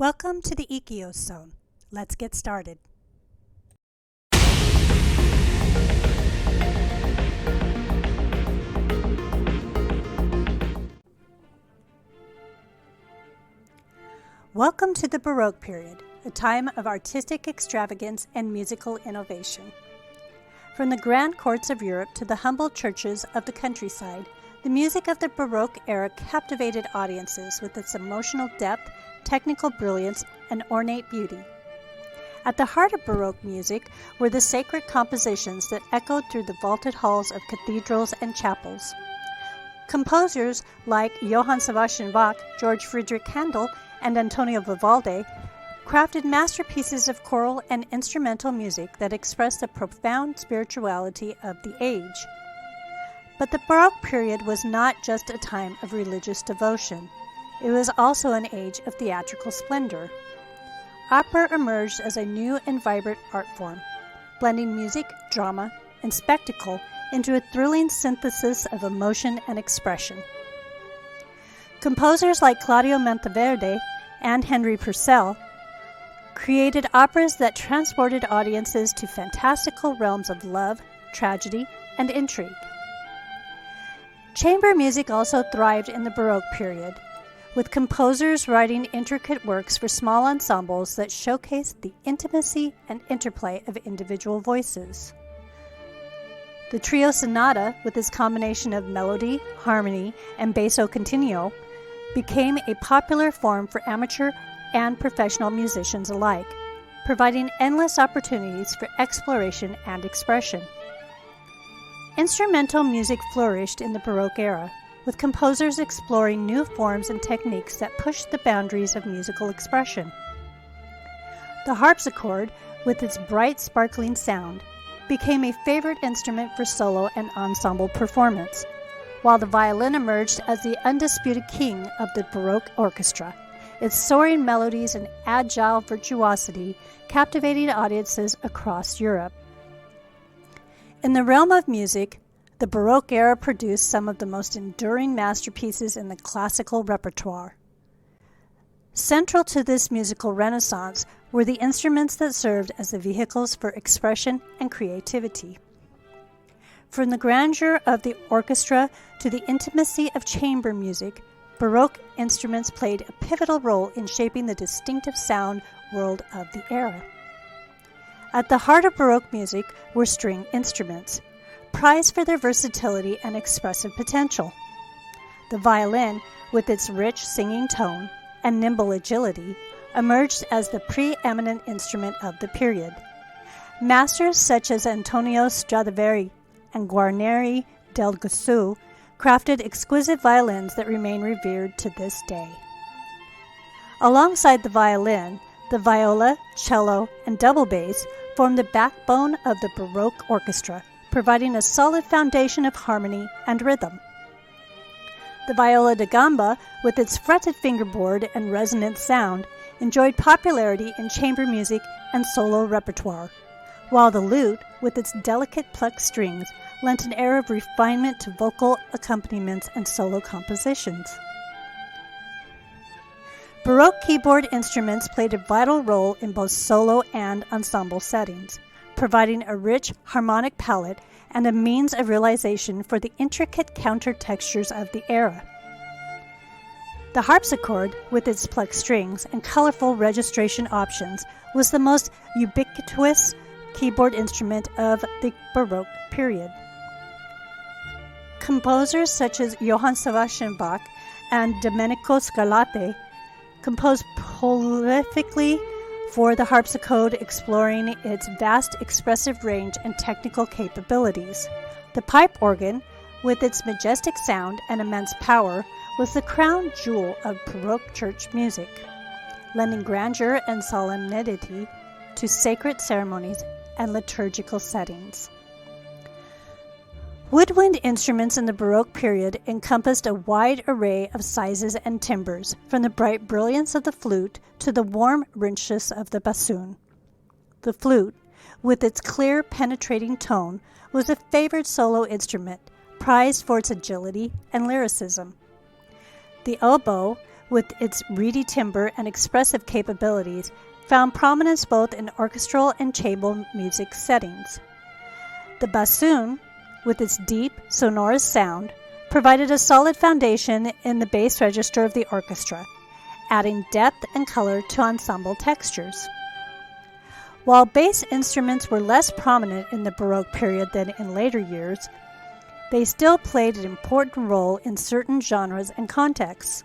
Welcome to the Ikios Zone. Let's get started. Welcome to the Baroque period, a time of artistic extravagance and musical innovation. From the grand courts of Europe to the humble churches of the countryside, the music of the Baroque era captivated audiences with its emotional depth, technical brilliance, and ornate beauty. At the heart of Baroque music were the sacred compositions that echoed through the vaulted halls of cathedrals and chapels. Composers like Johann Sebastian Bach, George Friedrich Handel, and Antonio Vivaldi crafted masterpieces of choral and instrumental music that expressed the profound spirituality of the age. But the Baroque period was not just a time of religious devotion. It was also an age of theatrical splendor. Opera emerged as a new and vibrant art form, blending music, drama, and spectacle into a thrilling synthesis of emotion and expression. Composers like Claudio Monteverdi and Henry Purcell created operas that transported audiences to fantastical realms of love, tragedy, and intrigue. Chamber music also thrived in the Baroque period, with composers writing intricate works for small ensembles that showcased the intimacy and interplay of individual voices. The trio sonata, with its combination of melody, harmony, and basso continuo, became a popular form for amateur and professional musicians alike, providing endless opportunities for exploration and expression. Instrumental music flourished in the Baroque era, with composers exploring new forms and techniques that pushed the boundaries of musical expression. The harpsichord, with its bright, sparkling sound, became a favorite instrument for solo and ensemble performance, while the violin emerged as the undisputed king of the Baroque orchestra, its soaring melodies and agile virtuosity captivating audiences across Europe. In the realm of music, the Baroque era produced some of the most enduring masterpieces in the classical repertoire. Central to this musical renaissance were the instruments that served as the vehicles for expression and creativity. From the grandeur of the orchestra to the intimacy of chamber music, Baroque instruments played a pivotal role in shaping the distinctive sound world of the era. At the heart of Baroque music were string instruments, prized for their versatility and expressive potential. The violin, with its rich singing tone and nimble agility, emerged as the preeminent instrument of the period. Masters such as Antonio Stradivari and Guarneri del Gussù crafted exquisite violins that remain revered to this day. Alongside the violin, the viola, cello, and double bass formed the backbone of the Baroque orchestra, providing a solid foundation of harmony and rhythm. The viola da gamba, with its fretted fingerboard and resonant sound, enjoyed popularity in chamber music and solo repertoire, while the lute, with its delicate plucked strings, lent an air of refinement to vocal accompaniments and solo compositions. Baroque keyboard instruments played a vital role in both solo and ensemble settings, providing a rich harmonic palette and a means of realization for the intricate counter-textures of the era. The harpsichord, with its plucked strings and colorful registration options, was the most ubiquitous keyboard instrument of the Baroque period. Composers such as Johann Sebastian Bach and Domenico Scarlatti composed prolifically for the harpsichord, exploring its vast expressive range and technical capabilities. The pipe organ, with its majestic sound and immense power, was the crown jewel of Baroque church music, lending grandeur and solemnity to sacred ceremonies and liturgical settings. Woodwind instruments in the Baroque period encompassed a wide array of sizes and timbres, from the bright brilliance of the flute to the warm richness of the bassoon. The flute, with its clear, penetrating tone, was a favored solo instrument, prized for its agility and lyricism. The oboe, with its reedy timbre and expressive capabilities, found prominence both in orchestral and chamber music settings. The bassoon, with its deep, sonorous sound, provided a solid foundation in the bass register of the orchestra, adding depth and color to ensemble textures. While bass instruments were less prominent in the Baroque period than in later years, they still played an important role in certain genres and contexts.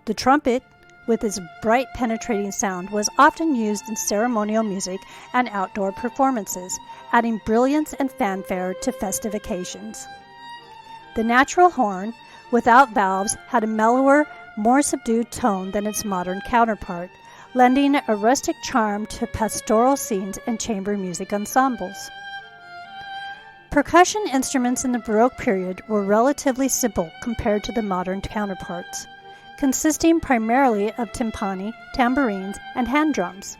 The trumpet, with its bright penetrating sound, was often used in ceremonial music and outdoor performances, adding brilliance and fanfare to festive occasions. The natural horn, without valves, had a mellower, more subdued tone than its modern counterpart, lending a rustic charm to pastoral scenes and chamber music ensembles. Percussion instruments in the Baroque period were relatively simple compared to the modern counterparts, consisting primarily of timpani, tambourines, and hand drums.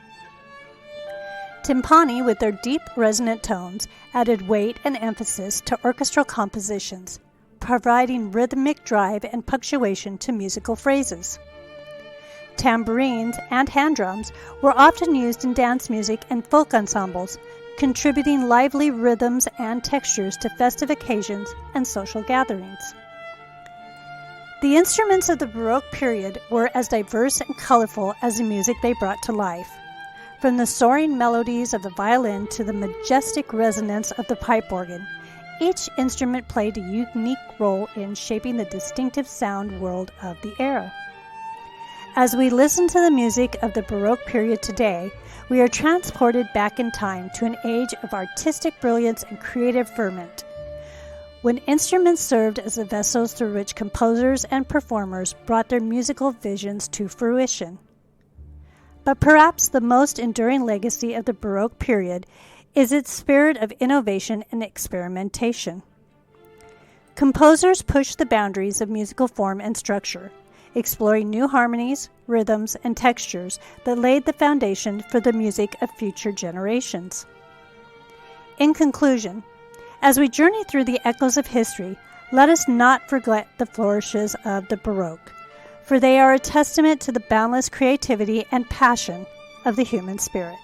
Timpani, with their deep, resonant tones, added weight and emphasis to orchestral compositions, providing rhythmic drive and punctuation to musical phrases. Tambourines and hand drums were often used in dance music and folk ensembles, contributing lively rhythms and textures to festive occasions and social gatherings. The instruments of the Baroque period were as diverse and colorful as the music they brought to life, from the soaring melodies of the violin to the majestic resonance of the pipe organ. Each instrument played a unique role in shaping the distinctive sound world of the era. As we listen to the music of the Baroque period today, we are transported back in time to an age of artistic brilliance and creative ferment, when instruments served as the vessels through which composers and performers brought their musical visions to fruition. But perhaps the most enduring legacy of the Baroque period is its spirit of innovation and experimentation. Composers pushed the boundaries of musical form and structure, exploring new harmonies, rhythms, and textures that laid the foundation for the music of future generations. In conclusion, as we journey through the echoes of history, let us not forget the flourishes of the Baroque, for they are a testament to the boundless creativity and passion of the human spirit.